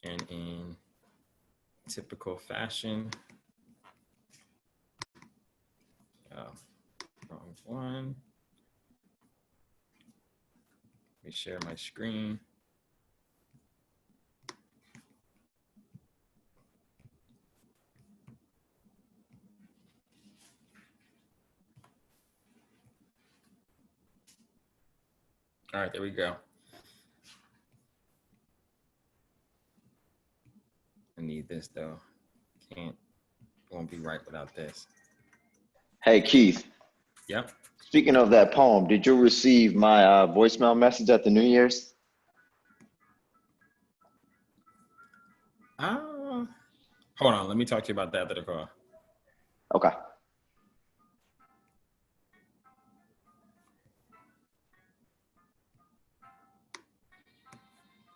And in typical fashion, wrong one. Let me share my screen. All right, there we go. I need this though. Won't be right without this. Hey, Keith. Yep. Speaking of that poem, did you receive my voicemail message at the New Year's? Hold on, let me talk to you about that after the call. Okay.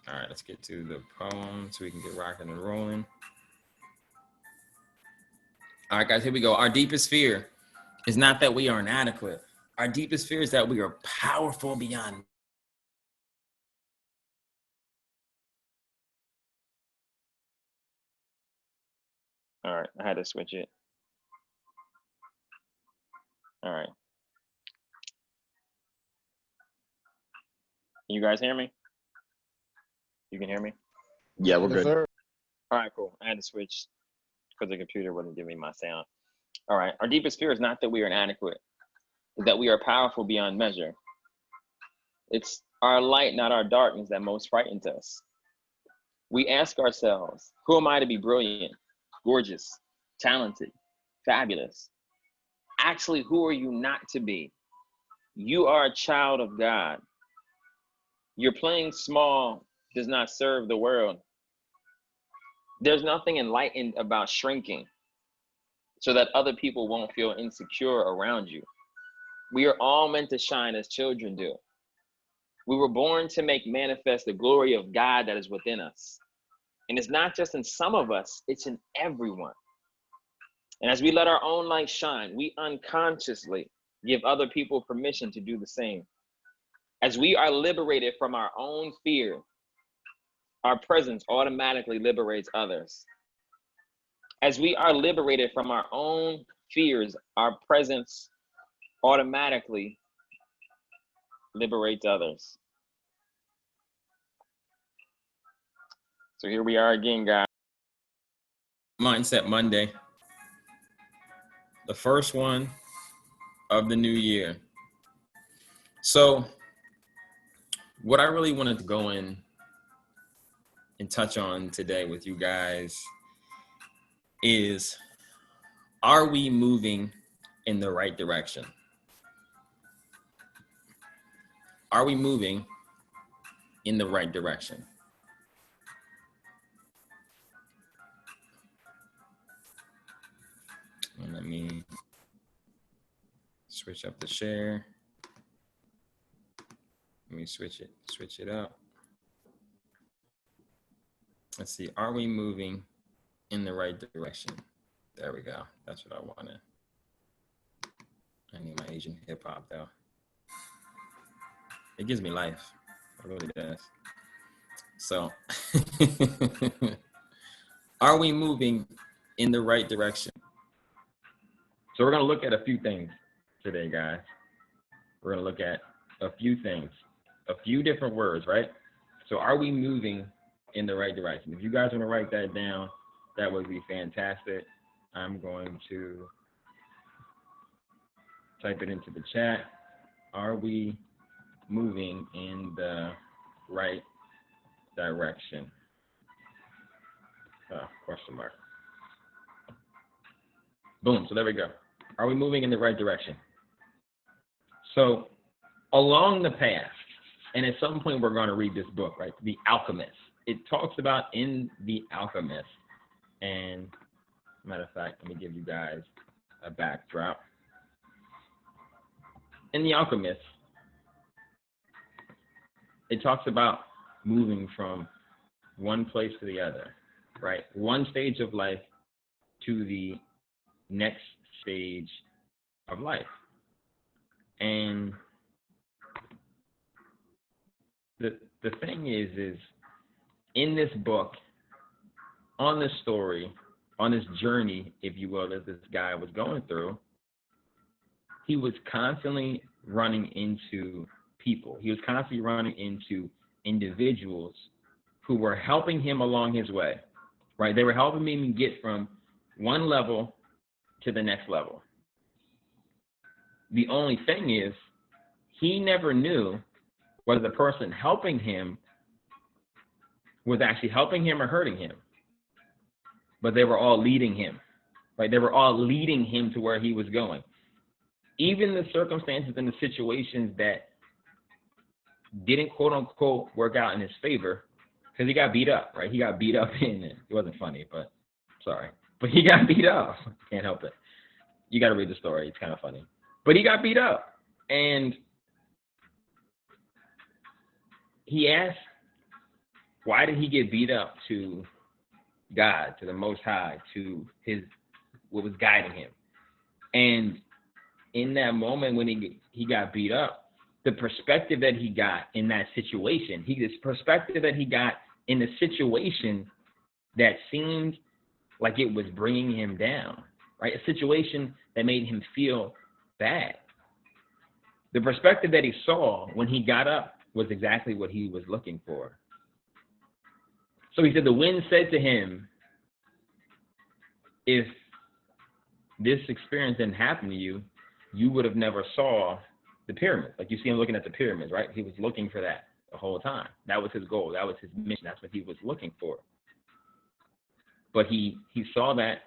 All right, let's get to the poem so we can get rocking and rolling. All right, guys, here we go. Our deepest fear is not that we are inadequate. Our deepest fear is that we are powerful beyond. All right, I had to switch it. All right. Can you guys hear me? You can hear me? Yeah, we're good. Sir. All right, cool. I had to switch because the computer wasn't giving me my sound. All right. Our deepest fear is not that we are inadequate, it's that we are powerful beyond measure. It's our light, not our darkness, that most frightens us. We ask ourselves, who am I to be brilliant, gorgeous, talented, fabulous? Actually, who are you not to be? You are a child of God. Your playing small does not serve the world. There's nothing enlightened about shrinking so that other people won't feel insecure around you. We are all meant to shine as children do. We were born to make manifest the glory of God that is within us. And it's not just in some of us, it's in everyone. And as we let our own light shine, we unconsciously give other people permission to do the same. As we are liberated from our own fear, our presence automatically liberates others. As we are liberated from our own fears, our presence automatically liberates others. So here we are again, guys. Mindset Monday. The first one of the new year. So what I really wanted to go in and touch on today with you guys is, are we moving in the right direction? Are we moving in the right direction? And let me switch up the share. Let me switch it up. Let's see, are we moving in the right direction? There we go. That's what I wanted. I need my Asian hip hop though. It gives me life. It really does. So, are we moving in the right direction? So we're gonna look at a few things today, guys. We're gonna look at a few things, a few different words, right? So are we moving in the right direction? If you guys wanna write that down, that would be fantastic. I'm going to type it into the chat. Are we moving in the right direction? Question mark. Boom, so there we go. Are we moving in the right direction? So along the path, and at some point we're going to read this book, right? The Alchemist. It talks about in The Alchemist, and matter of fact, let me give you guys a backdrop. In The Alchemist, it talks about moving from one place to the other, right? One stage of life to the next stage of life. And the thing is in this book, on this story, on this journey, if you will, that this guy was going through, he was constantly running into people. He was constantly running into individuals who were helping him along his way, right? They were helping him get from one level to the next level. The only thing is, he never knew whether the person helping him was actually helping him or hurting him. But they were all leading him, right? They were all leading him to where he was going. Even the circumstances and the situations that didn't quote unquote work out in his favor, because he got beat up, right? He got beat up in it. It wasn't funny, but sorry. But he got beat up. Can't help it. You got to read the story. It's kind of funny. But he got beat up. And he asked, why did he get beat up to God, to the Most High, to his, what was guiding him? And in that moment when he got beat up, the perspective that he got in that situation, this perspective that he got in the situation that seemed like it was bringing him down, right? A situation that made him feel bad. The perspective that he saw when he got up was exactly what he was looking for. So he said, the wind said to him, if this experience didn't happen to you, you would have never saw the pyramids. Like you see him looking at the pyramids, right? He was looking for that the whole time. That was his goal. That was his mission. That's what he was looking for. But he saw that.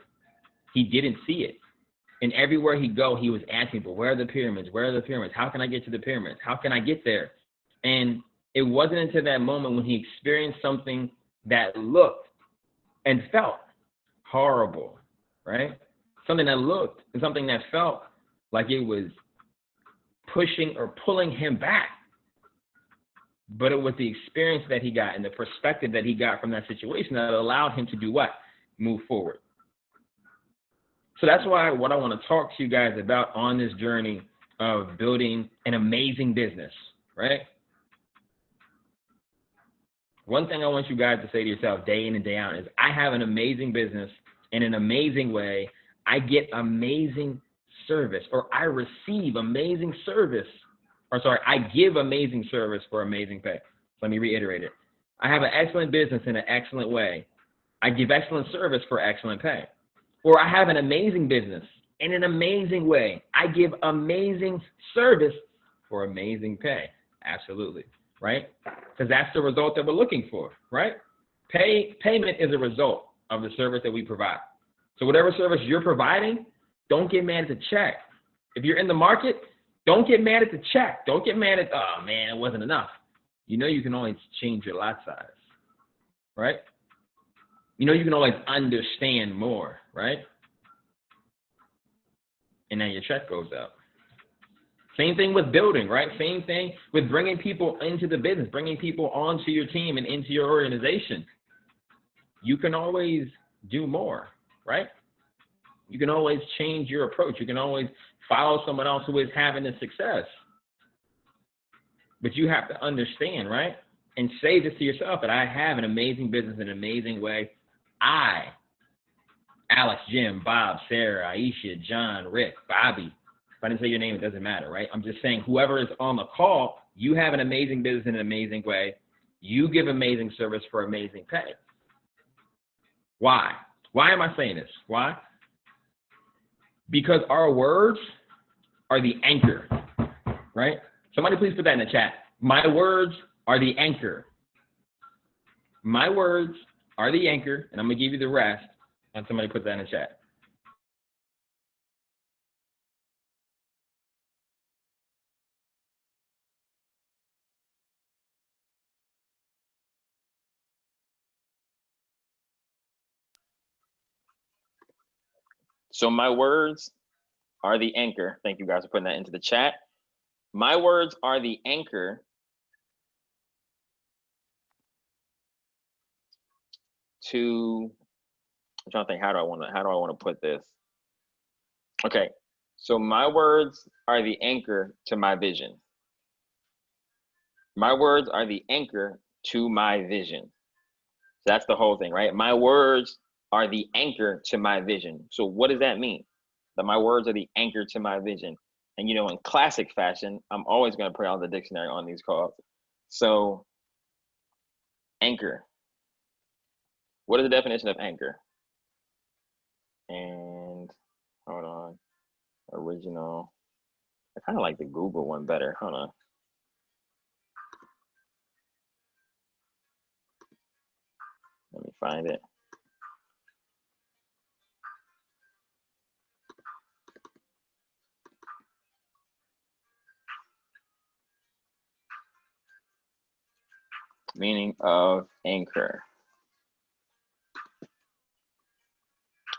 He didn't see it. And everywhere he go, he was asking, but where are the pyramids? Where are the pyramids? How can I get to the pyramids? How can I get there? And it wasn't until that moment when he experienced something that looked and felt horrible, right? Something that looked and something that felt like it was pushing or pulling him back. But it was the experience that he got and the perspective that he got from that situation that allowed him to do what? Move forward. So that's why what I want to talk to you guys about on this journey of building an amazing business, right? One thing I want you guys to say to yourself day in and day out is, I have an amazing business in an amazing way. I get amazing service, or I receive amazing service, or sorry, I give amazing service for amazing pay. Let me reiterate it. I have an excellent business in an excellent way. I give excellent service for excellent pay. Or I have an amazing business in an amazing way. I give amazing service for amazing pay. Absolutely, right? Because that's the result that we're looking for, right? Payment is a result of the service that we provide. So whatever service you're providing, don't get mad at the check. If you're in the market, don't get mad at the check. Don't get mad at, oh man, it wasn't enough. You know you can always change your lot size, right? You know you can always understand more, right? And then your check goes up. Same thing with building, right? Same thing with bringing people into the business, bringing people onto your team and into your organization. You can always do more, right? You can always change your approach. You can always follow someone else who is having the success. But you have to understand, right? And say this to yourself, that I have an amazing business in an amazing way. I, Alex, Jim, Bob, Sarah, Aisha, John, Rick, Bobby. If I didn't say your name, it doesn't matter, right? I'm just saying whoever is on the call, you have an amazing business in an amazing way. You give amazing service for amazing pay. Why? Why am I saying this? Why? Because our words are the anchor, right? Somebody please put that in the chat. My words are the anchor. My words are the anchor, and I'm going to give you the rest, and somebody put that in the chat. So my words are the anchor. Thank you guys for putting that into the chat. My words are the anchor to, I'm trying to think, how do I want to put this? Okay, so my words are the anchor to my vision. My words are the anchor to my vision. So that's the whole thing, right? My words are the anchor to my vision. So what does that mean? That my words are the anchor to my vision. And you know, in classic fashion, I'm always going to put out the dictionary on these calls. So anchor. What is the definition of anchor? And hold on. Original. I kind of like the Google one better. Hold on. Let me find it. Meaning of anchor.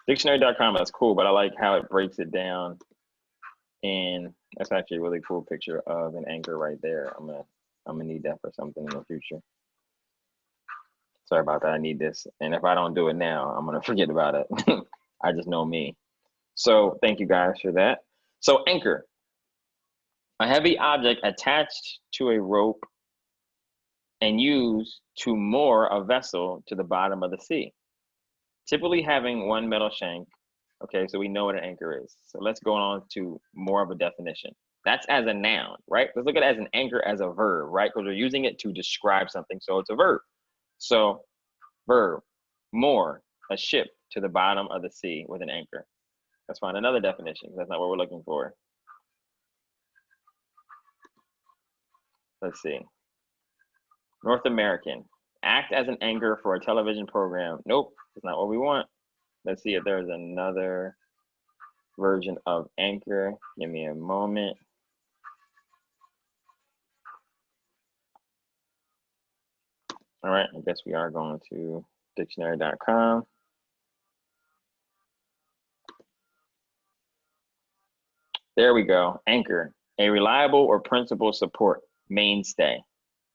Dictionary.com is cool, but I like how it breaks it down. And that's actually a really cool picture of an anchor right there. I'm gonna need that for something in the future. Sorry about that. I need this. And if I don't do it now, I'm gonna forget about it. I just know me. So thank you guys for that. So anchor, a heavy object attached to a rope and used to moor a vessel to the bottom of the sea, typically having one metal shank. Okay, so we know what an anchor is. So let's go on to more of a definition. That's as a noun, right? Let's look at it as an anchor as a verb, right? Because we're using it to describe something, so it's a verb. So verb, moor a ship to the bottom of the sea with an anchor. Let's find another definition. That's not what we're looking for. Let's see. North American, act as an anchor for a television program. Nope, that's not what we want. Let's see if there's another version of anchor. Give me a moment. All right, I guess we are going to dictionary.com. There we go, anchor, a reliable or principal support, mainstay.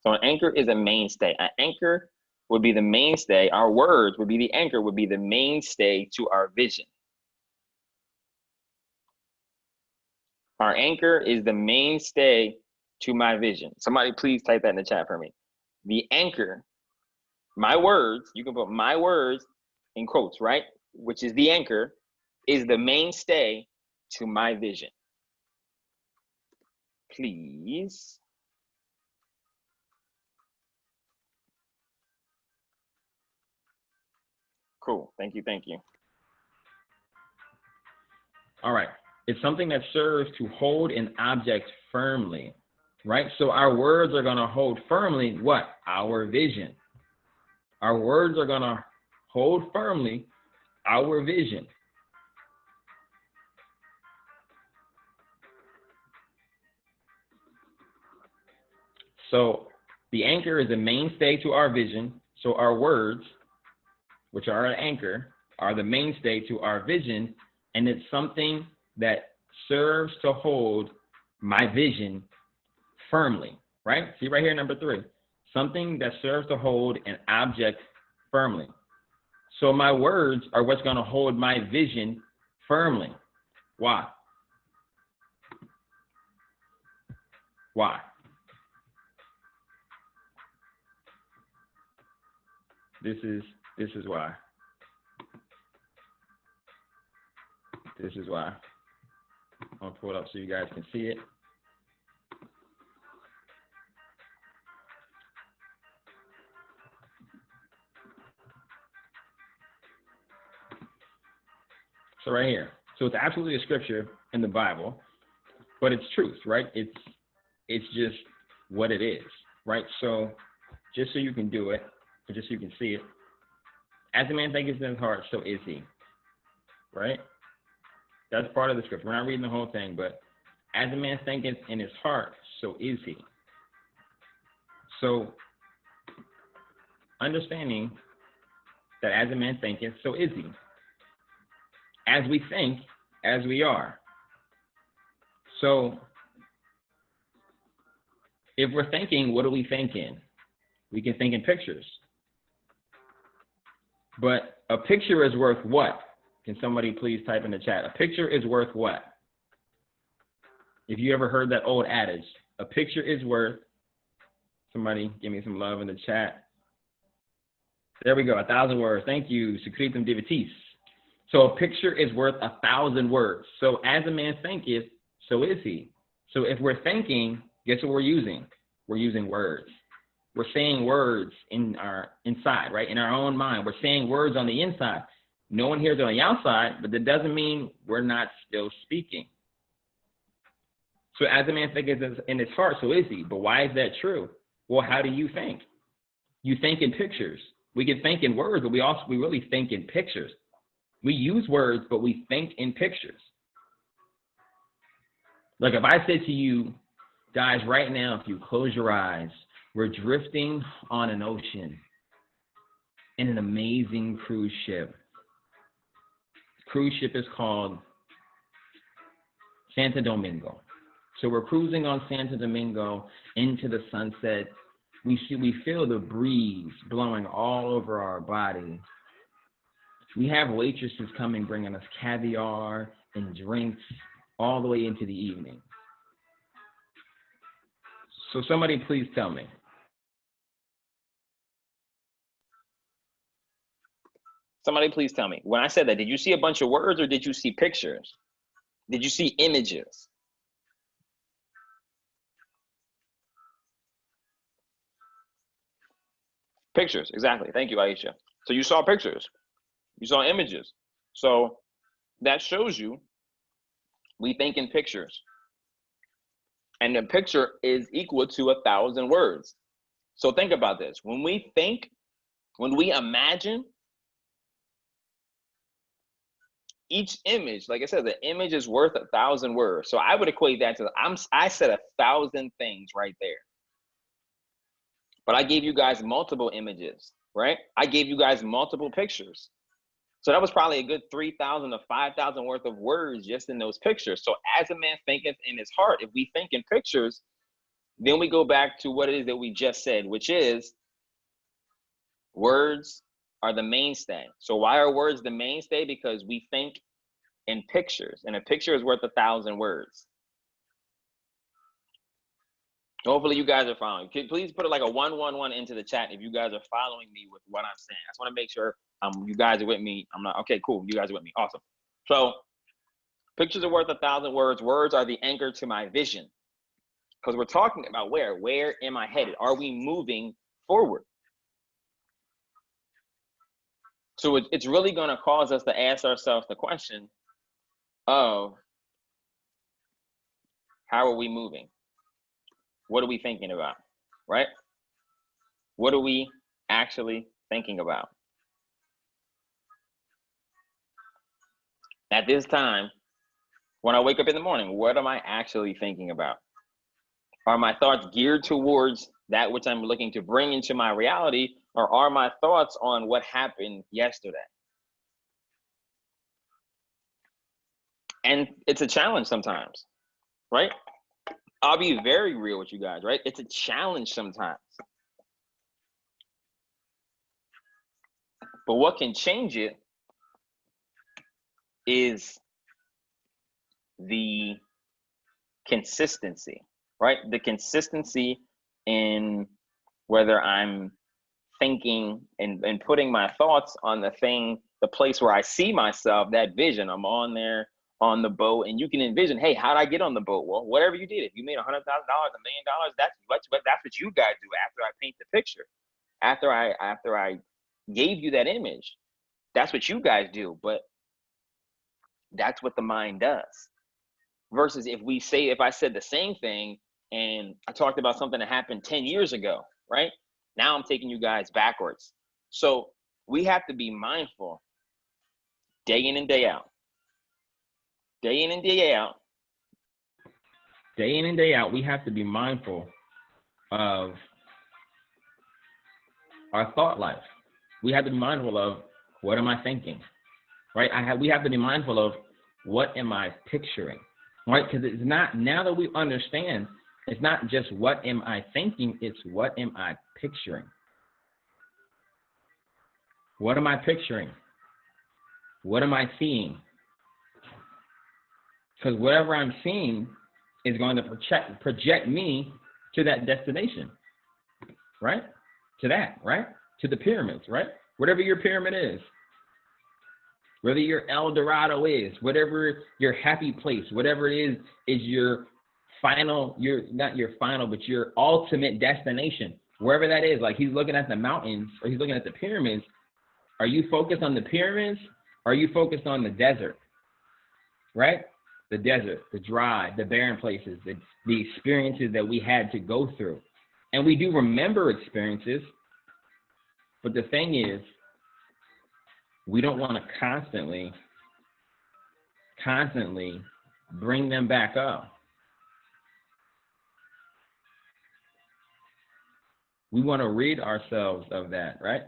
So an anchor is a mainstay. An anchor would be the mainstay. Our words would be the anchor, would be the mainstay to our vision. Our anchor is the mainstay to my vision. Somebody please type that in the chat for me. The anchor, my words, you can put my words in quotes, right? Which is the anchor, is the mainstay to my vision. Please. Cool, thank you, thank you. All right, it's something that serves to hold an object firmly, right? So our words are gonna hold firmly what? Our vision. Our words are gonna hold firmly our vision. So the anchor is a mainstay to our vision. So our words, which are an anchor, are the mainstay to our vision. And it's something that serves to hold my vision firmly, right? See right here, number 3, something that serves to hold an object firmly. So my words are what's going to hold my vision firmly. Why? Why? This is why. This is why. I'll pull it up so you guys can see it. So right here. So it's absolutely a scripture in the Bible, but it's truth, right? It's just what it is, right? So just so you can do it, or just so you can see it, as a man thinketh in his heart, so is he, right? That's part of the scripture. We're not reading the whole thing, but as a man thinketh in his heart, so is he. So understanding that as a man thinketh, so is he. As we think, as we are. So if we're thinking, what do we think in? We can think in pictures. But a picture is worth what? Can somebody please type in the chat? A picture is worth what? If you ever heard that old adage, a picture is worth, somebody give me some love in the chat. There we go, 1,000 words. Thank you, Sukritam Devatis. So a picture is worth 1,000 words. So as a man thinketh, so is he. So if we're thinking, guess what we're using? We're using words. We're saying words in our inside, right? In our own mind. We're saying words on the inside. No one hears it on the outside, but that doesn't mean we're not still speaking. So as a man thinketh in his heart, so is he. But why is that true? Well, how do you think? You think in pictures. We can think in words, but we really think in pictures. We use words, but we think in pictures. Like if I said to you, guys, right now, if you close your eyes, we're drifting on an ocean in an amazing cruise ship. The cruise ship is called Santo Domingo. So we're cruising on Santo Domingo into the sunset. We feel the breeze blowing all over our body. We have waitresses coming, bringing us caviar and drinks all the way into the evening. So somebody please tell me. Somebody please tell me. When I said that, did you see a bunch of words or did you see pictures? Did you see images? Pictures, exactly. Thank you, Aisha. So you saw pictures. You saw images. So that shows you we think in pictures. And the picture is equal to 1,000 words. So think about this. When we think, when we imagine, each image, like I said, the image is worth 1,000 words. So I would equate that to, I said 1,000 things right there. But I gave you guys multiple images, right? I gave you guys multiple pictures. So that was probably a good 3,000 to 5,000 worth of words just in those pictures. So as a man thinketh in his heart, if we think in pictures, then we go back to what it is that we just said, which is words are the mainstay. So why are words the mainstay? Because we think in pictures, and a picture is worth 1,000 words. Hopefully you guys are following. Please put like a 111 into the chat if you guys are following me with what I'm saying. I just want to make sure you guys are with me. I'm not, okay, cool. You guys are with me. Awesome. So pictures are worth 1,000 words. Words are the anchor to my vision. Because we're talking about where am I headed? Are we moving forward? So it's really going to cause us to ask ourselves the question of how are we moving? What are we thinking about, right? What are we actually thinking about? At this time, when I wake up in the morning, what am I actually thinking about? Are my thoughts geared towards that which I'm looking to bring into my reality, or are my thoughts on what happened yesterday? And it's a challenge sometimes, right? I'll be very real with you guys, right? It's a challenge sometimes. But what can change it is the consistency, right? The consistency in whether I'm thinking and putting my thoughts on the place where I see myself, that vision. I'm on there on the boat, and you can envision, hey, how'd I get on the boat? Well, whatever you did, if you made $100,000, $1 million, that's what you guys do after I paint the picture. After I gave you that image, that's what you guys do. But that's what the mind does. Versus if I said the same thing and I talked about something that happened 10 years ago, right? Now I'm taking you guys backwards. So we have to be mindful day in and day out. Day in and day out. Day in and day out, we have to be mindful of our thought life. We have to be mindful of, what am I thinking, right? We have to be mindful of, what am I picturing, right? Because it's not, now that we understand, it's not just what am I thinking, it's what am I picturing. What am I picturing? What am I seeing? Because whatever I'm seeing is going to project me to that destination, right? To that, right? To the pyramids, right? whatever your pyramid is, whether your El Dorado is, whatever your happy place, whatever it is your final, not your final, but your ultimate destination, wherever that is. Like he's looking at the mountains or he's looking at the pyramids. Are you focused on the pyramids? Or are you focused on the desert? Right? The desert, the dry, the barren places, the experiences that we had to go through. And we do remember experiences, but the thing is, we don't want to constantly bring them back up. We want to rid ourselves of that, right?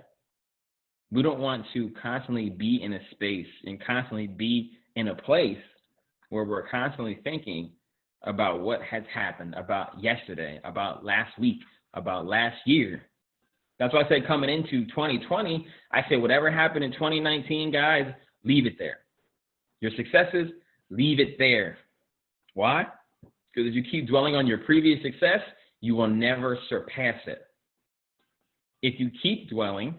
We don't want to constantly be in a space and constantly be in a place where we're constantly thinking about what has happened, about yesterday, about last week, about last year. That's why I said coming into 2020, I said whatever happened in 2019, guys, leave it there. Your successes, leave it there. Why? Because if you keep dwelling on your previous success, you will never surpass it. If you keep dwelling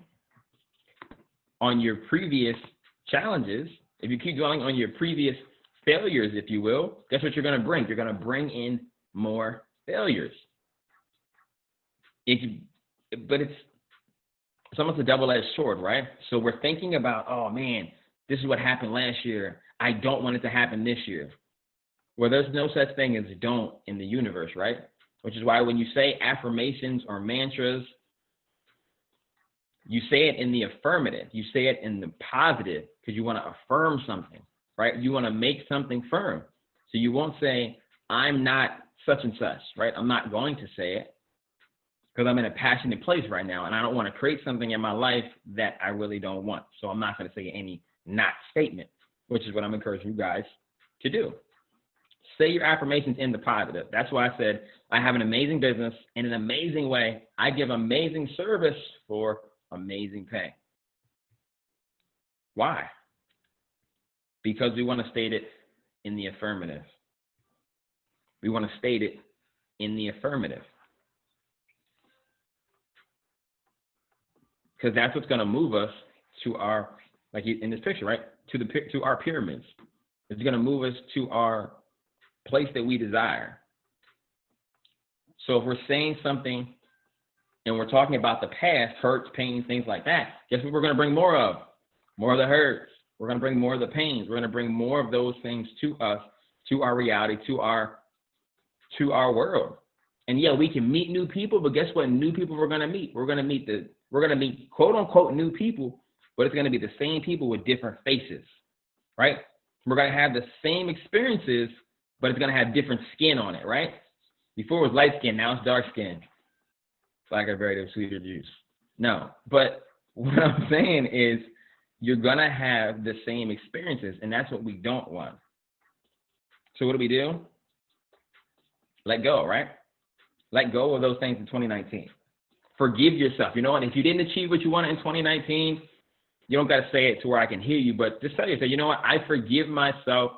on your previous challenges, if you keep dwelling on your previous failures, if you will, guess what you're going to bring? You're going to bring in more failures. But it's almost a double-edged sword, right? So we're thinking about, oh man, this is what happened last year. I don't want it to happen this year. Well, there's no such thing as don't in the universe, right? Which is why when you say affirmations or mantras, you say it in the affirmative. You say it in the positive because you want to affirm something, right? You want to make something firm. So you won't say, I'm not such and such, right? I'm not going to say it because I'm in a passionate place right now and I don't want to create something in my life that I really don't want. So I'm not going to say any not statement, which is what I'm encouraging you guys to do. Say your affirmations in the positive. That's why I said I have an amazing business in an amazing way. I give amazing service for amazing pay. Why? Because we want to state it in the affirmative. We want to state it in the affirmative. Because that's what's going to move us to our, like in this picture, right? To our pyramids. It's going to move us to our place that we desire. So if we're saying something and we're talking about the past, hurts, pains, things like that, guess what we're going to bring more of? More of the hurts. We're going to bring more of the pains. We're going to bring more of those things to us, to our reality, to our world. And yeah, we can meet new people, but guess what? New people we're going to meet. We're going to meet quote unquote new people, but it's going to be the same people with different faces, right? We're going to have the same experiences, but it's going to have different skin on it, right? Before it was light skin, now it's dark skin. It's like a very sweeter juice. No, but what I'm saying is you're going to have the same experiences, and that's what we don't want. So what do? Let go, right? Let go of those things in 2019. Forgive yourself. You know what? If you didn't achieve what you wanted in 2019, you don't got to say it to where I can hear you, but just tell yourself, you know what? I forgive myself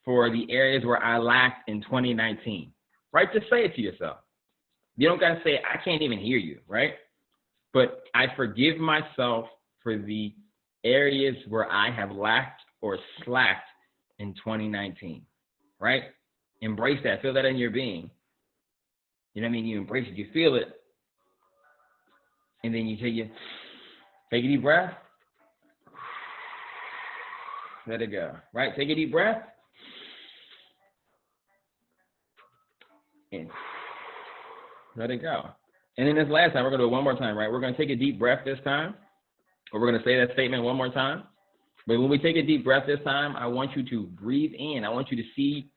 for the areas where I lacked in 2019, right? Just say it to yourself. You don't got to say, I can't even hear you, right? But I forgive myself for the areas where I have lacked or slacked in 2019, right? Embrace that. Feel that in your being. You know what I mean? You embrace it. You feel it. And then you take a deep breath. Let it go, right? Take a deep breath. And let it go. And then this last time, we're going to do it one more time, right? We're going to take a deep breath this time, or we're going to say that statement one more time. But when we take a deep breath this time, I want you to breathe in. I want you to see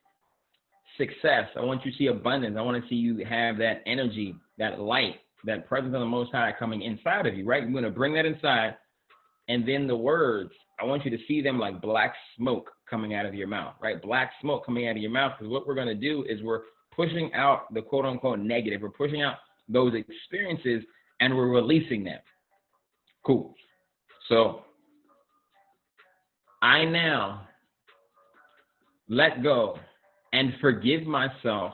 success. I want you to see abundance. I want to see you have that energy, that light, that presence of the Most High coming inside of you, right? You're going to bring that inside. And then the words, I want you to see them like black smoke coming out of your mouth, right? Black smoke coming out of your mouth. Because what we're going to do is we're pushing out the quote unquote negative. We're pushing out those experiences and we're releasing them. Cool. So I now let go and forgive myself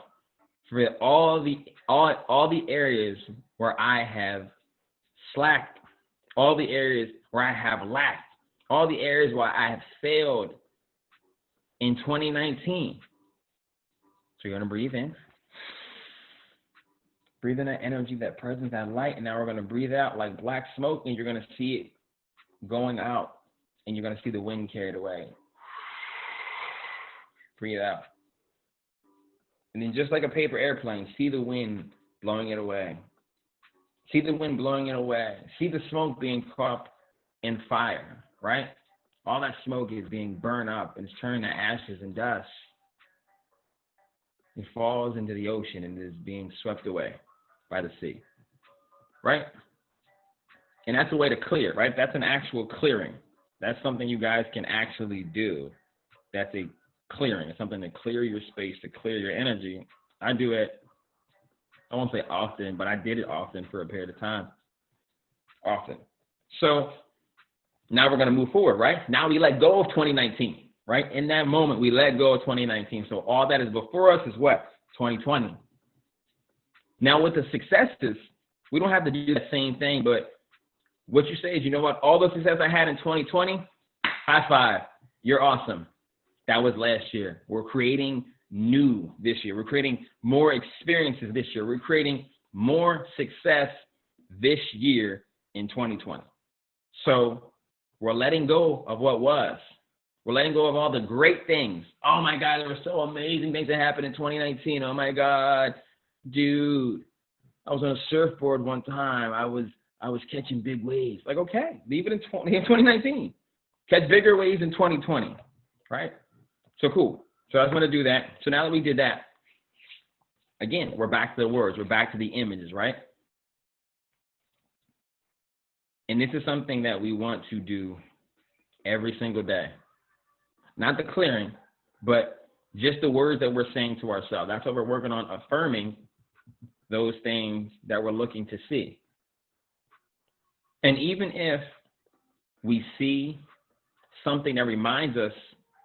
for all the areas where I have slacked, all the areas where I have lacked, all the areas where I have failed in 2019. So you're going to breathe in. Breathe in that energy, that presence, that light, and now we're going to breathe out like black smoke, and you're going to see it going out, and you're going to see the wind carried away. Breathe out. And then just like a paper airplane, see the wind blowing it away. See the wind blowing it away. See the smoke being caught up in fire, right? All that smoke is being burned up and it's turning to ashes and dust. It falls into the ocean and is being swept away by the sea, right? And that's a way to clear, right? That's an actual clearing. That's something you guys can actually do. That's a clearing. It's something to clear your space, to clear your energy. I do it, I won't say often, but I did it often for a period of time. Often. So now we're going to move forward, right? Now we let go of 2019, right? In that moment, we let go of 2019. So all that is before us is what? 2020. Now with the successes, we don't have to do the same thing, but what you say is, you know what? All the success I had in 2020, high five. You're awesome. That was last year. We're creating new this year. We're creating more experiences this year. We're creating more success this year in 2020. So we're letting go of what was. We're letting go of all the great things. Oh my God, there were so amazing things that happened in 2019. Oh my God, dude, I was on a surfboard one time. I was catching big waves. Like, okay, leave it in 2019. Catch bigger waves in 2020, right? So cool. So I just want to do that. So now that we did that, again, we're back to the words. We're back to the images, right? And this is something that we want to do every single day. Not the clearing, but just the words that we're saying to ourselves. That's what we're working on, affirming those things that we're looking to see. And even if we see something that reminds us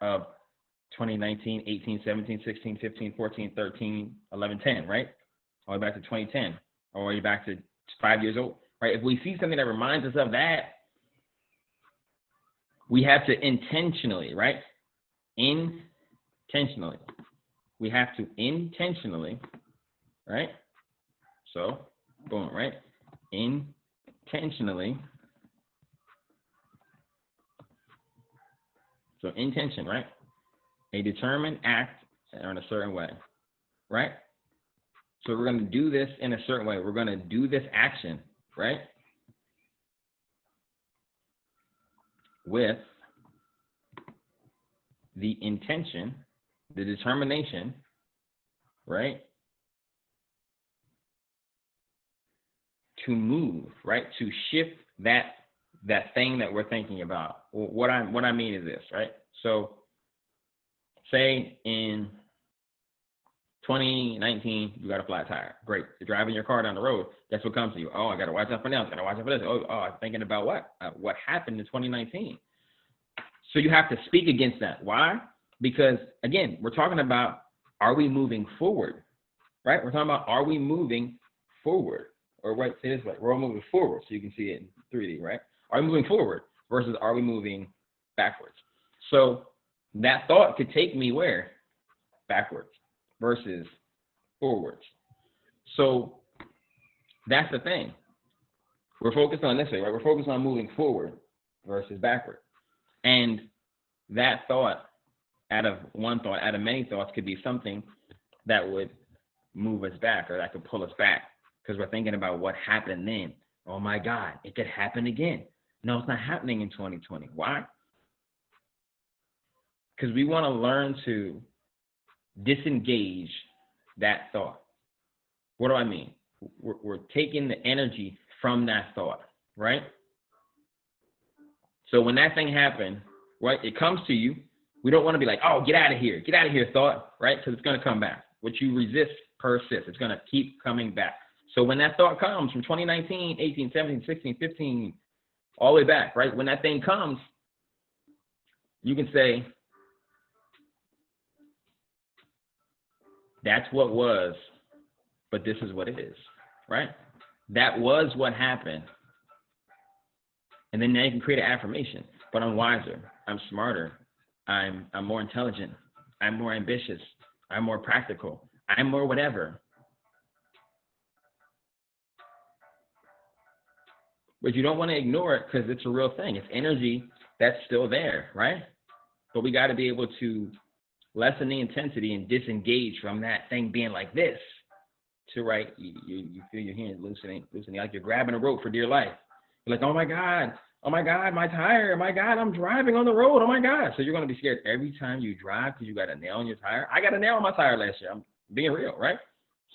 of 2019, 18, 17, 16, 15, 14, 13, 11, 10, right? All the way back to 2010, all the way back to 5 years old, right? If we see something that reminds us of that, we have to intentionally, right? Intentionally. We have to intentionally, right? So, boom, right? Intentionally. So intention, right? A determined act in a certain way, right? So we're going to do this in a certain way. We're going to do this action, right? With the intention, the determination, right? To move, right? To shift that thing that we're thinking about. What I mean is this, right? So say in 2019, you got a flat tire. Great. You're driving your car down the road. Guess what comes to you? Oh, I got to watch out for now. I got to watch out for this. Oh, I'm thinking about what happened in 2019. So you have to speak against that. Why? Because, again, we're talking about, are we moving forward, right? We're talking about, are we moving forward? Or right, say this way, we're all moving forward, so you can see it in 3D, right? Are we moving forward versus are we moving backwards? So that thought could take me where? Backwards versus forwards. So that's the thing. We're focused on this way, right? We're focused on moving forward versus backward. And that thought, out of many thoughts, could be something that would move us back or that could pull us back because we're thinking about what happened then. Oh my God, it could happen again. No, it's not happening in 2020. Why? Because we want to learn to disengage that thought. What do I mean? We're taking the energy from that thought, right? So when that thing happened, right, it comes to you. We don't want to be like, oh, get out of here, thought, right? Because it's going to come back. What you resist persists. It's going to keep coming back. So when that thought comes from 2019, 18, 17, 16, 15, all the way back, right? When that thing comes, you can say, that's what was, but this is what it is, right? That was what happened, And then now you can create an affirmation. But I'm wiser. I'm smarter. I'm more intelligent. I'm more ambitious. I'm more practical. I'm more whatever. But you don't want to ignore it because it's a real thing. It's energy that's still there, right? But we got to be able to lessen the intensity and disengage from that thing being like this to, right, you feel your hands loosening, like you're grabbing a rope for dear life. You're like, oh my God, my tire, oh my God, I'm driving on the road, oh my God. So you're going to be scared every time you drive because you got a nail in your tire. I got a nail in my tire last year. I'm being real, right?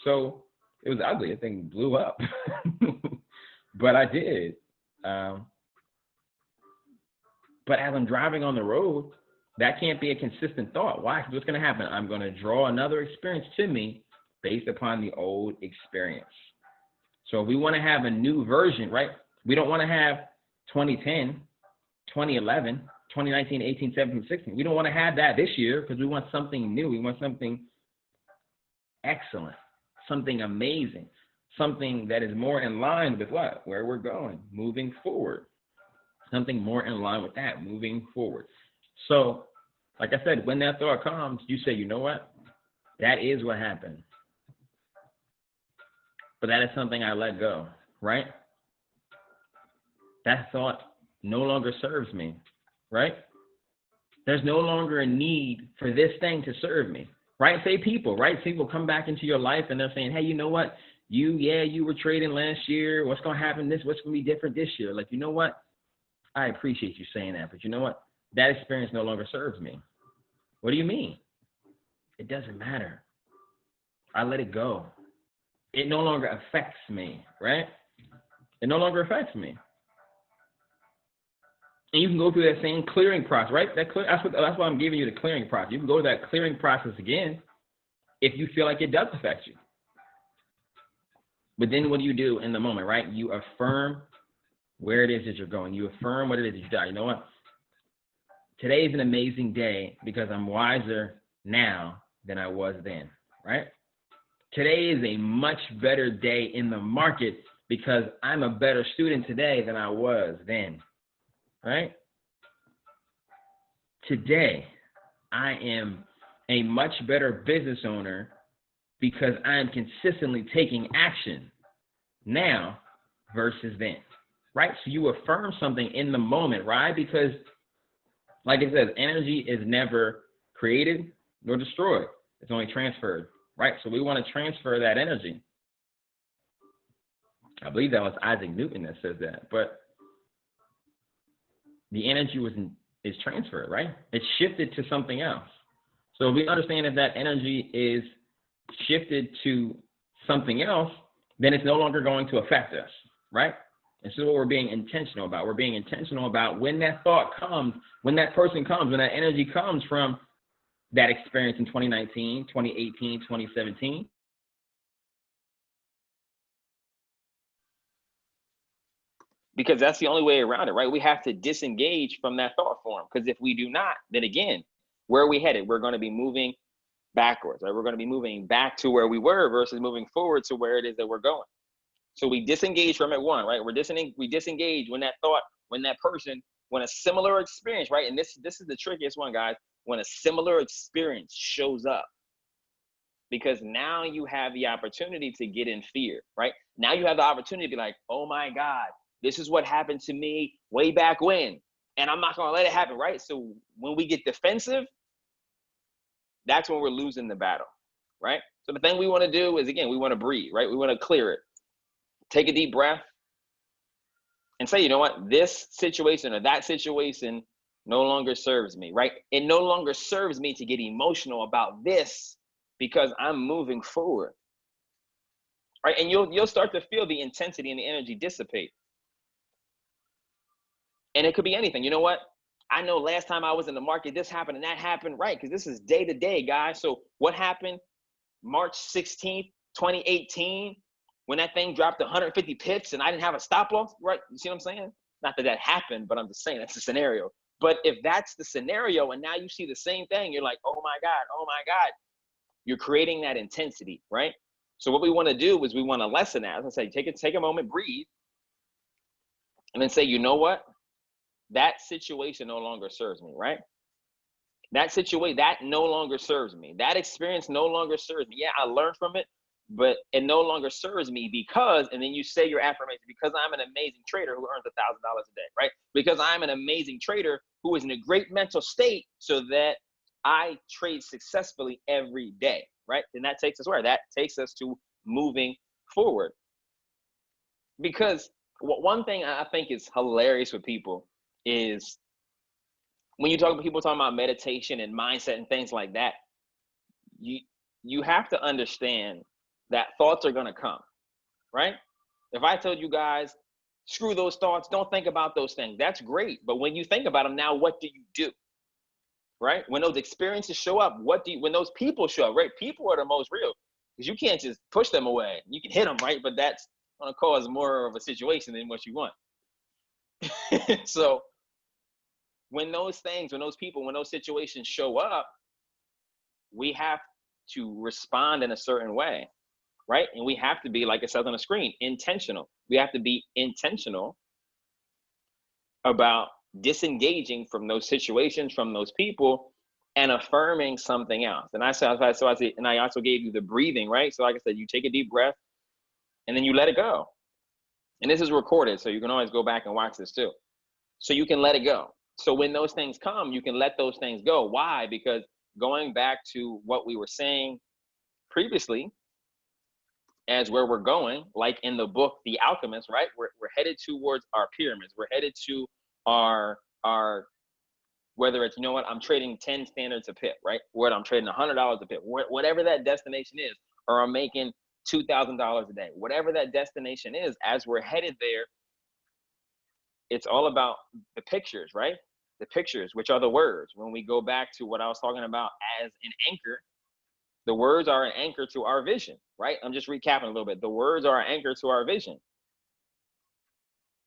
So it was ugly. The thing blew up. But I did. But as I'm driving on the road, that can't be a consistent thought. Why? Because what's going to happen? I'm going to draw another experience to me based upon the old experience. So if we want to have a new version, right? We don't want to have 2010, 2011, 2019, 18, 17, 16. We don't want to have that this year because we want something new. We want something excellent, something amazing, something that is more in line with what? Where we're going, moving forward. Something more in line with that, moving forward. So, like I said, when that thought comes, you say, you know what? That is what happened. But that is something I let go, right? That thought no longer serves me, right? There's no longer a need for this thing to serve me, right? Say people, right? People come back into your life and they're saying, hey, you know what? You were trading last year. What's going to happen what's going to be different this year? Like, you know what? I appreciate you saying that, but you know what? That experience no longer serves me. What do you mean? It doesn't matter. I let it go. It no longer affects me, right? It no longer affects me. And you can go through that same clearing process, right? That's why I'm giving you the clearing process. You can go to that clearing process again if you feel like it does affect you. But then what do you do in the moment, right? You affirm where it is that you're going. You affirm what it is that you do. You know what? Today is an amazing day because I'm wiser now than I was then, right? Today is a much better day in the market because I'm a better student today than I was then, right? Today, I am a much better business owner because I am consistently taking action now versus then, right? So you affirm something in the moment, right? Because like it says, energy is never created nor destroyed. It's only transferred, right? So we want to transfer that energy. I believe that was Isaac Newton that says that, but the energy is transferred, right? It's shifted to something else. So if we understand that energy is shifted to something else, then it's no longer going to affect us, right? And so what we're being intentional about. We're being intentional about when that thought comes, when that person comes, when that energy comes from that experience in 2019, 2018, 2017. Because that's the only way around it, right? We have to disengage from that thought form. Because if we do not, then again, where are we headed? We're going to be moving backwards, right? We're going to be moving back to where we were versus moving forward to where it is that we're going. So we disengage from it, right? We disengage when that thought, when that person, when a similar experience, right? And this is the trickiest one, guys, when a similar experience shows up. Because now you have the opportunity to get in fear, right? Now you have the opportunity to be like, oh my God, this is what happened to me way back when, and I'm not gonna let it happen, right? So when we get defensive, that's when we're losing the battle, right? So the thing we wanna do is, again, we wanna breathe, right? We wanna clear it. Take a deep breath and say, you know what, this situation or that situation no longer serves me, right? It no longer serves me to get emotional about this because I'm moving forward, right? And you'll start to feel the intensity and the energy dissipate. And it could be anything. You know what? I know last time I was in the market, this happened and that happened, right? Because this is day to day, guys. So what happened March 16th, 2018, when that thing dropped 150 pips and I didn't have a stop loss, right? You see what I'm saying? Not that that happened, but I'm just saying that's the scenario. But if that's the scenario and now you see the same thing, you're like, oh my God, you're creating that intensity, right? So what we want to do is we want to lessen that. As I say, take a moment, breathe, and then say, you know what? that situation no longer serves me, right? That situation, that no longer serves me. That experience no longer serves me. Yeah, I learned from it, but it no longer serves me because, and then you say your affirmation, because I'm an amazing trader who earns $1,000 a day, right? Because I'm an amazing trader who is in a great mental state so that I trade successfully every day, right? And that takes us where? That takes us to moving forward. Because one thing I think is hilarious with people is when you talk about people talking about meditation and mindset and things like that, you have to understand that thoughts are going to come, right? If I told you guys, screw those thoughts, don't think about those things, that's great. But when you think about them, now what do you do? Right? When those experiences show up, when those people show up, right? People are the most real because you can't just push them away. You can hit them, right? But that's going to cause more of a situation than what you want. So when those things, when those people, when those situations show up, we have to respond in a certain way, right? And we have to be, like it says on the screen, intentional. We have to be intentional about disengaging from those situations, from those people, and affirming something else. And I also gave you the breathing, right? So like I said, you take a deep breath and then you let it go. And this is recorded, so you can always go back and watch this too. So you can let it go. So when those things come, you can let those things go. Why? Because going back to what we were saying previously, as where we're going, like in the book, The Alchemist, right? We're headed towards our pyramids. We're headed to our whether it's, you know what, I'm trading 10 standards a pip, right? Whether I'm trading $100 a pip, whatever that destination is, or I'm making $2,000 a day, whatever that destination is, as we're headed there, it's all about the pictures, right? The pictures, which are the words. When we go back to what I was talking about as an anchor, the words are an anchor to our vision, right? I'm just recapping a little bit. The words are an anchor to our vision.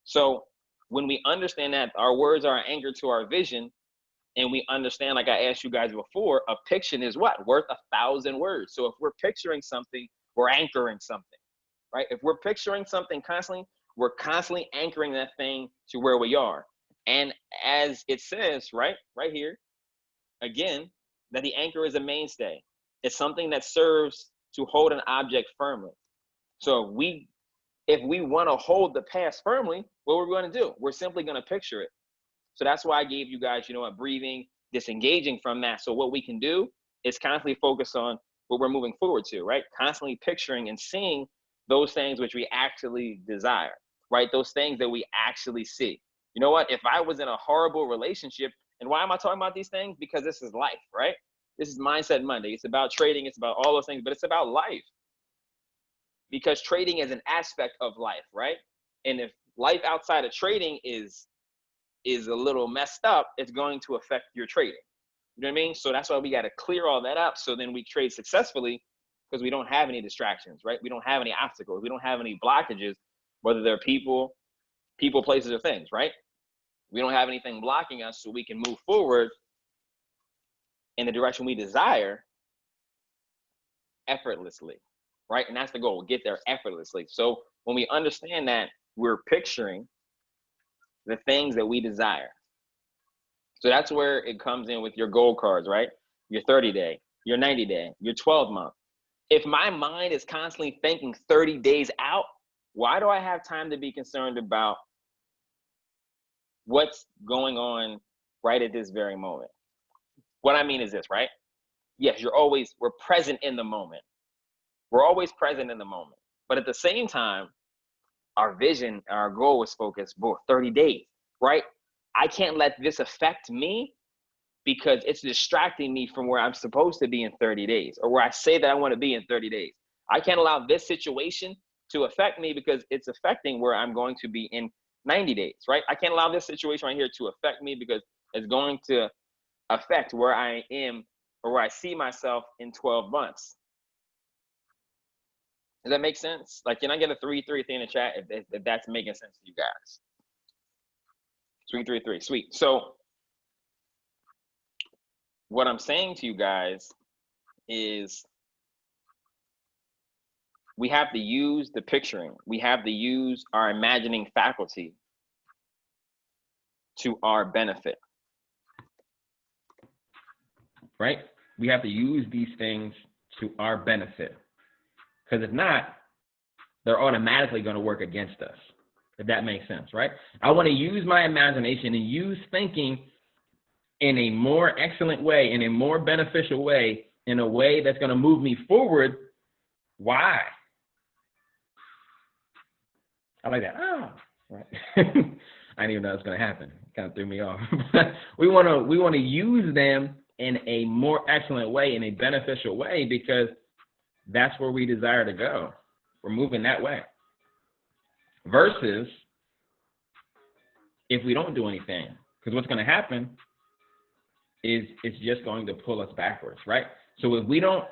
So when we understand that our words are an anchor to our vision, and we understand, like I asked you guys before, a picture is what? Worth 1,000 words. So if we're picturing something, we're anchoring something, right? If we're picturing something constantly, we're constantly anchoring that thing to where we are. And as it says, right here, again, that the anchor is a mainstay. It's something that serves to hold an object firmly. So if we want to hold the past firmly, what we're going to do? We're simply going to picture it. So that's why I gave you guys, you know what, breathing, disengaging from that. So what we can do is constantly focus on what we're moving forward to, right? Constantly picturing and seeing those things which we actually desire, right? Those things that we actually see. You know what? If I was in a horrible relationship, and why am I talking about these things? Because this is life, right? This is Mindset Monday. It's about trading. It's about all those things, but it's about life. Because trading is an aspect of life, right? And if life outside of trading is a little messed up, it's going to affect your trading. You know what I mean? So that's why we got to clear all that up so then we trade successfully, because we don't have any distractions, right? We don't have any obstacles. We don't have any blockages, whether they're people, places, or things, right? We don't have anything blocking us, so we can move forward in the direction we desire effortlessly, right? And that's the goal, get there effortlessly. So when we understand that, we're picturing the things that we desire. So that's where it comes in with your goal cards, right? Your 30-day, your 90-day, your 12-month. If my mind is constantly thinking 30 days out, why do I have time to be concerned about what's going on right at this very moment? What I mean is this, right? Yes, we're present in the moment. We're always present in the moment. But at the same time, our vision, our goal is focused for 30 days, right? I can't let this affect me because it's distracting me from where I'm supposed to be in 30 days, or where I say that I want to be in 30 days. I can't allow this situation to affect me because it's affecting where I'm going to be in 90 days, right? I can't allow this situation right here to affect me because it's going to affect where I am or where I see myself in 12 months. Does that make sense? Like, can I get a 333 in the chat if that's making sense to you guys? 333, sweet. So what I'm saying to you guys is we have to use the picturing. We have to use our imagining faculty to our benefit. Right? We have to use these things to our benefit. Because if not, they're automatically going to work against us, if that makes sense, right? I want to use my imagination and use thinking in a more excellent way, in a more beneficial way, in a way that's going to move me forward. Why? I like that. Oh, right. I didn't even know it was going to happen. It kind of threw me off. we want to use them in a more excellent way, in a beneficial way, because that's where we desire to go. We're moving that way. Versus if we don't do anything, because what's going to happen is it's just going to pull us backwards, right? So if we don't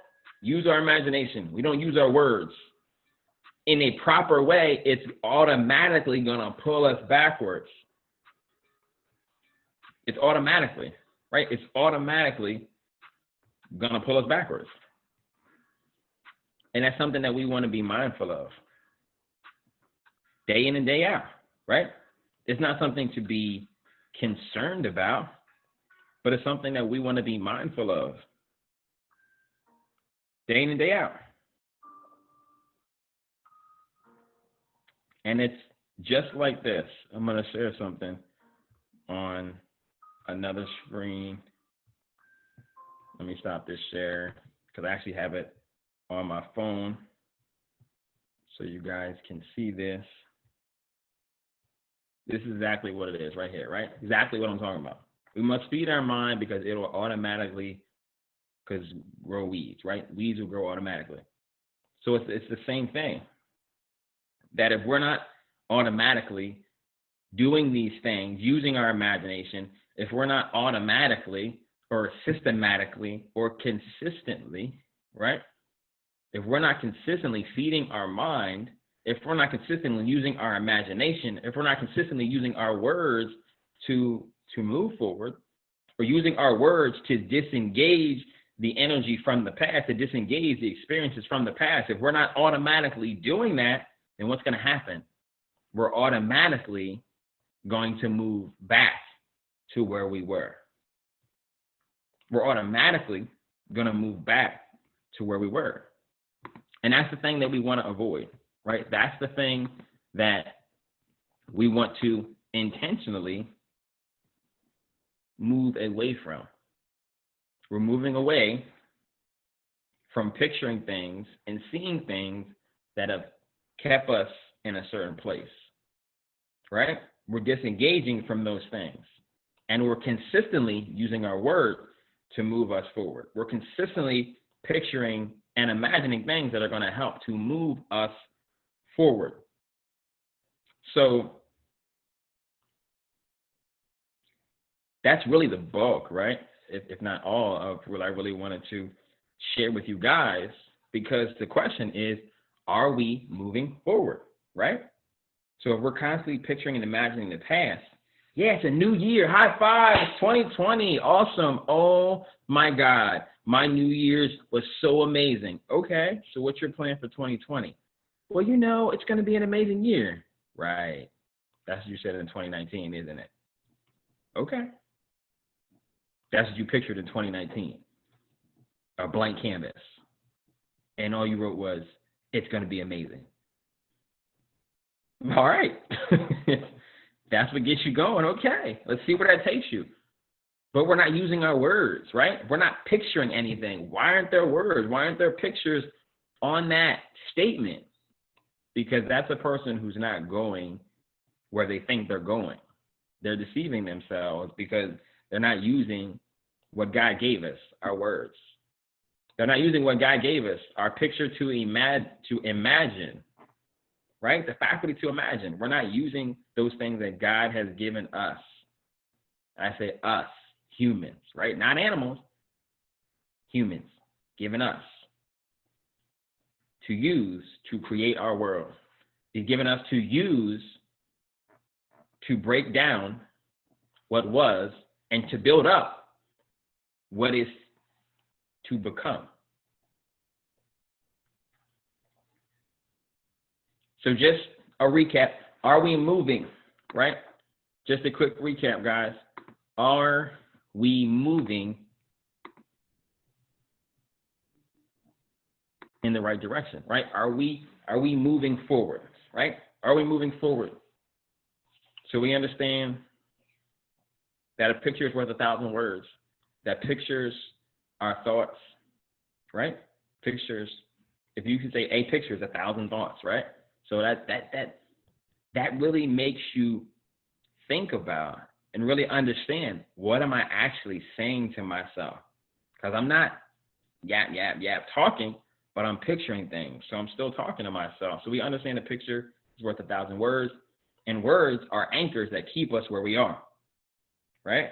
use our imagination, we don't use our words in a proper way, it's automatically going to pull us backwards. It's automatically, right? It's automatically going to pull us backwards. And that's something that we want to be mindful of day in and day out, right? It's not something to be concerned about, but it's something that we want to be mindful of day in and day out. And it's just like this. I'm going to share something on another screen. Let me stop this share because I actually have it on my phone so you guys can see this. This is exactly what it is right here, right? Exactly what I'm talking about. We must feed our mind because it will automatically grow weeds, right? Weeds will grow automatically. So it's the same thing. That if we're not automatically doing these things, using our imagination, if we're not automatically or systematically or consistently, right? If we're not consistently feeding our mind, if we're not consistently using our imagination, if we're not consistently using our words to move forward, or using our words to disengage the energy from the past, to disengage the experiences from the past, if we're not automatically doing that, then what's going to happen? We're automatically going to move back to where we were. We're automatically going to move back to where we were. And that's the thing that we want to avoid, right? That's the thing that we want to intentionally move away from. We're moving away from picturing things and seeing things that have kept us in a certain place, right? We're disengaging from those things, and we're consistently using our word to move us forward. We're consistently picturing and imagining things that are going to help to move us forward. So that's really the bulk, right? If not all of what I really wanted to share with you guys, because the question is, are we moving forward, right? So if we're constantly picturing and imagining the past, yeah, it's a new year, high five, it's 2020, awesome. Oh my God, my New Year's was so amazing. Okay, so what's your plan for 2020? Well, it's going to be an amazing year. Right. That's what you said in 2019, isn't it? Okay. That's what you pictured in 2019, a blank canvas. And all you wrote was, it's going to be amazing. All right. That's what gets you going. Okay, let's see where that takes you. But we're not using our words, right? We're not picturing anything. Why aren't there words? Why aren't there pictures on that statement? Because that's a person who's not going where they think they're going. They're deceiving themselves because they're not using what God gave us, our words. They're not using what God gave us, our picture to imagine, right? The faculty to imagine. We're not using those things that God has given us. I say us, humans, right? Not animals, humans, given us to use to create our world. He's given us to use to break down what was and to build up what is to become. So just a recap, are we moving, right? just a quick recap, guys. Are we moving in the right direction, right? Are we moving forward, right? Are we moving forward? So we understand that a picture is worth 1,000 words. That pictures are thoughts, right? Pictures, if you could say a picture is 1,000 thoughts, right? So that really makes you think about and really understand, what am I actually saying to myself? Because I'm not yap talking, but I'm picturing things. So I'm still talking to myself. So we understand a picture is worth 1,000 words, and words are anchors that keep us where we are, right?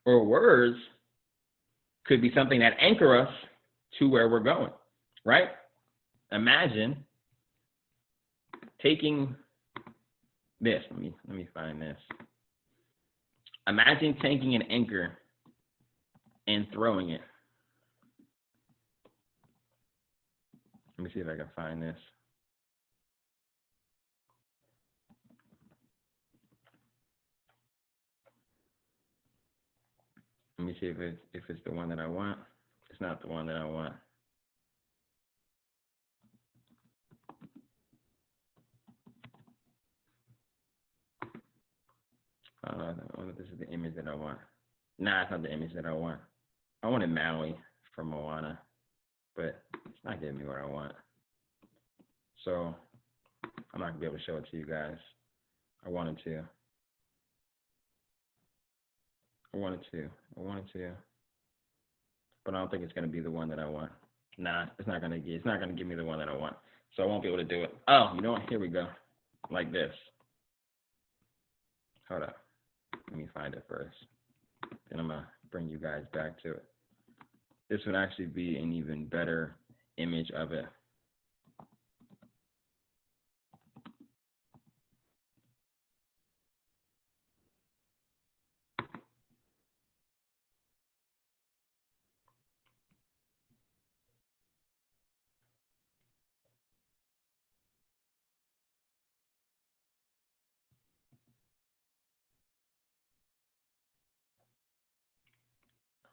Or words could be something that anchor us to where we're going, right? Imagine taking this. Let me find this. Imagine taking an anchor and throwing it. Let me see if I can find this. Let me see if it's the one that I want. It's not the one that I want. I wonder if this is the image that I want. Nah, it's not the image that I want. I wanted Maui from Moana, but it's not giving me what I want. So I'm not gonna be able to show it to you guys. I wanted to. But I don't think it's gonna be the one that I want. Nah, it's not gonna give me the one that I want. So I won't be able to do it. Oh, you know what? Here we go. Like this. Hold up. Let me find it first. Then I'm gonna bring you guys back to it. This would actually be an even better image of it.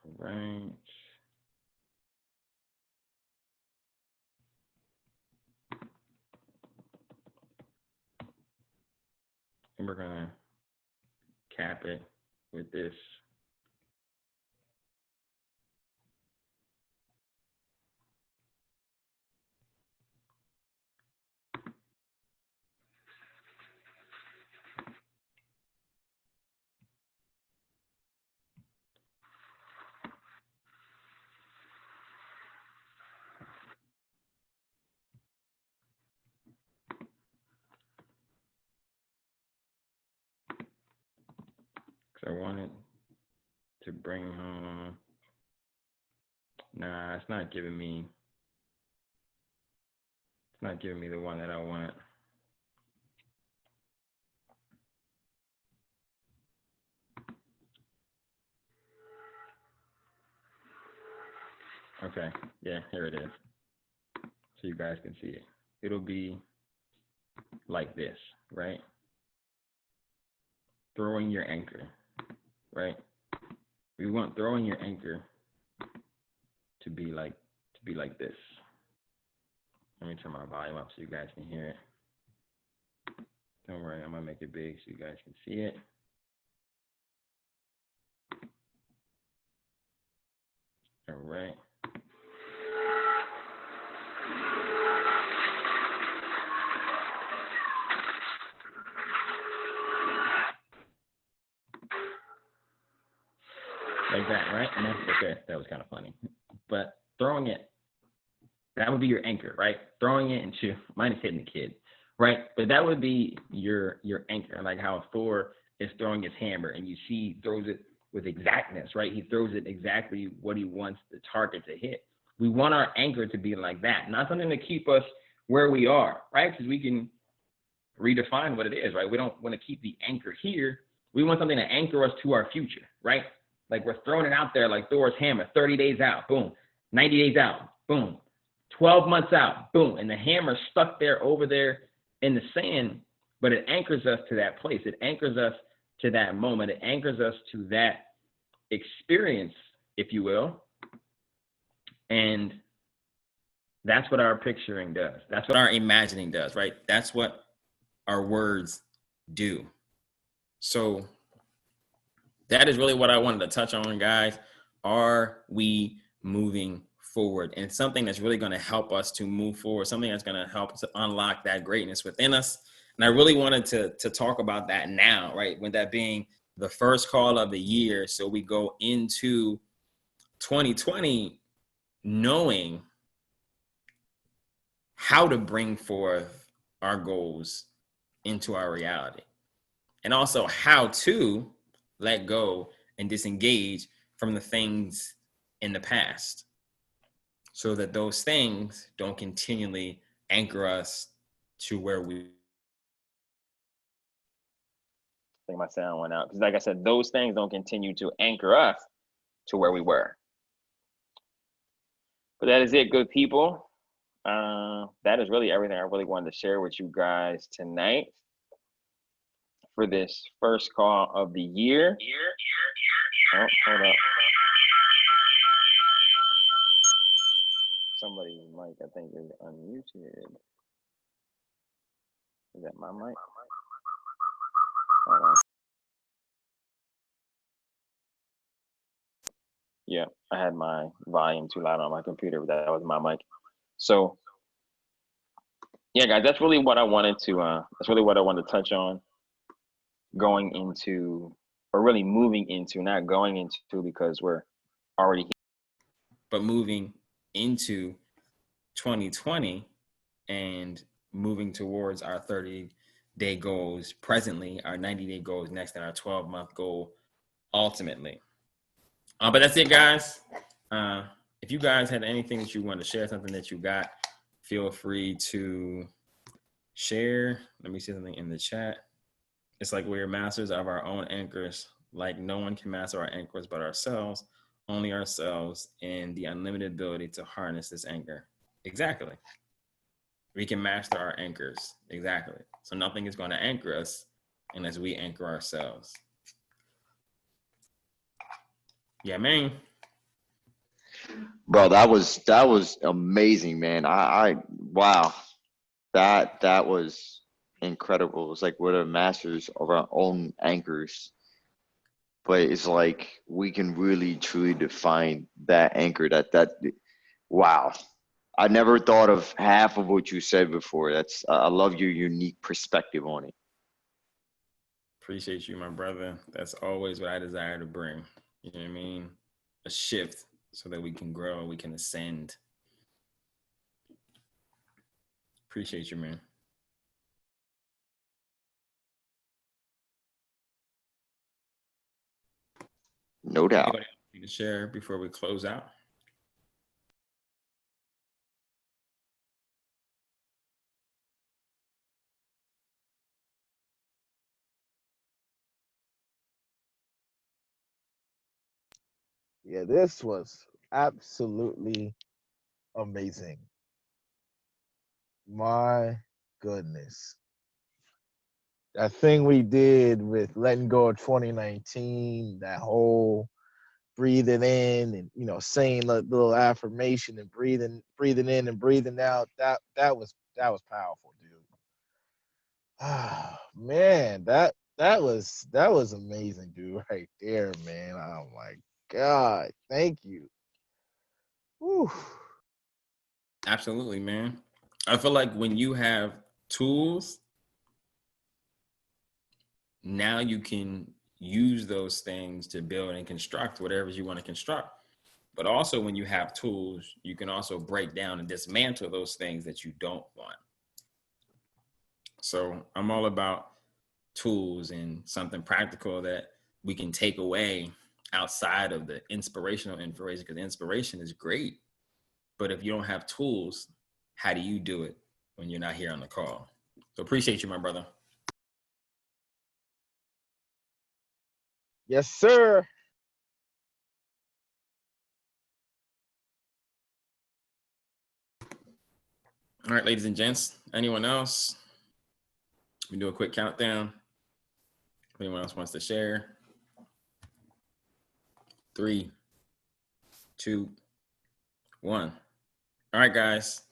All right. And we're gonna cap it with this. Because I wanted to bring home. Nah, it's not giving me the one that I want. Okay, yeah, here it is. So you guys can see it. It'll be like this, right? Throwing your anchor, right? We want throwing your anchor to be like this. Let me turn my volume up so you guys can hear it. Don't worry, I'm gonna make it big so you guys can see it. All right. Like that, right? And that's okay. That was kind of funny. But throwing it, that would be your anchor, right? Throwing it into, mine is hitting the kid, right? But that would be your anchor, like how Thor is throwing his hammer, and you see he throws it with exactness, right? He throws it exactly what he wants the target to hit. We want our anchor to be like that, not something to keep us where we are, right? Because we can redefine what it is, right? We don't want to keep the anchor here. We want something to anchor us to our future, right? Like we're throwing it out there like Thor's hammer, 30 days out, boom. 90 days out, boom. 12 months out, boom. And the hammer's stuck there over there in the sand, but it anchors us to that place. It anchors us to that moment. It anchors us to that experience, if you will. And that's what our picturing does. That's what our imagining does, right? That's what our words do. So that is really what I wanted to touch on, guys. Are we moving forward? And something that's really going to help us to move forward, something that's going to help to unlock that greatness within us. And I really wanted to talk about that now, right? With that being the first call of the year. So we go into 2020 knowing how to bring forth our goals into our reality, and also how to let go and disengage from the things in the past so that those things don't continually anchor us to where we. I think my sound went out because, like I said, those things don't continue to anchor us to where we were. But that is it, good people. That is really everything I really wanted to share with you guys tonight for this first call of the year. Oh, hold up. Somebody's mic, I think, is unmuted. Is that my mic? Hold on. Yeah, I had my volume too loud on my computer, but that was my mic. So, yeah, guys, that's really what I wanted to touch on going into, or really moving into, not going into because we're already here. But moving into 2020 and moving towards our 30-day goals presently, our 90-day goals next, and our 12-month goal ultimately. But that's it, guys. If you guys had anything that you want to share, something that you got, feel free to share. Let me see something in the chat. It's like we're masters of our own anchors. Like no one can master our anchors but ourselves, only ourselves, and the unlimited ability to harness this anchor. Exactly. We can master our anchors. Exactly. So nothing is going to anchor us unless we anchor ourselves. Yeah, man. Bro, that was amazing, man. I wow. That was incredible. It's like we're the masters of our own anchors. But it's like we can really truly define that anchor that wow. I never thought of half of what you said before. I love your unique perspective on it. Appreciate you, my brother. That's always what I desire to bring. You know what I mean? A shift so that we can grow, we can ascend. Appreciate you, man. No doubt. Anybody else need to share before we close out? Yeah, this was absolutely amazing. My goodness. That thing we did with letting go of 2019, that whole breathing in and saying a little affirmation and breathing in and breathing out, that was powerful, dude. Ah, man, that was amazing, dude, right there, man. Oh my God. Thank you. Whew. Absolutely, man. I feel like when you have tools, now you can use those things to build and construct whatever you want to construct. But also when you have tools, you can also break down and dismantle those things that you don't want. So I'm all about tools and something practical that we can take away outside of the inspirational information, because inspiration is great. But if you don't have tools, how do you do it when you're not here on the call? So appreciate you, my brother. Yes, sir. All right, ladies and gents, anyone else? We do a quick countdown. Anyone else wants to share? 3, 2, 1. All right, guys.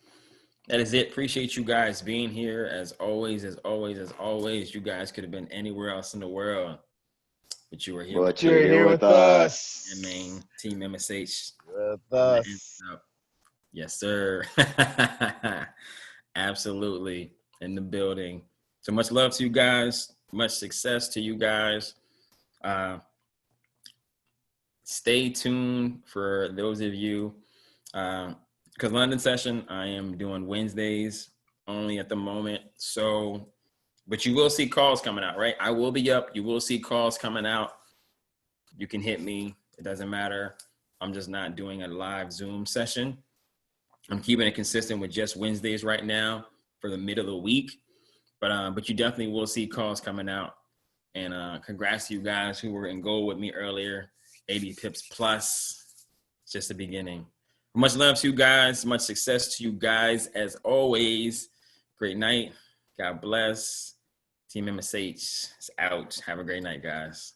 That is it. Appreciate you guys being here. As always, you guys could have been anywhere else in the world, but you were here. But You're here with us. And main Team MSH. With us. Yes, sir. Absolutely. In the building. So much love to you guys. Much success to you guys. Stay tuned for those of you. Because London session, I am doing Wednesdays only at the moment. So, but you will see calls coming out, right? I will be up. You will see calls coming out. You can hit me. It doesn't matter. I'm just not doing a live Zoom session. I'm keeping it consistent with just Wednesdays right now for the middle of the week. But you definitely will see calls coming out. And congrats to you guys who were in goal with me earlier. 80 pips plus. It's just the beginning. Much love to you guys. Much success to you guys as always. Great night. God bless. Team MSH is out. Have a great night, guys.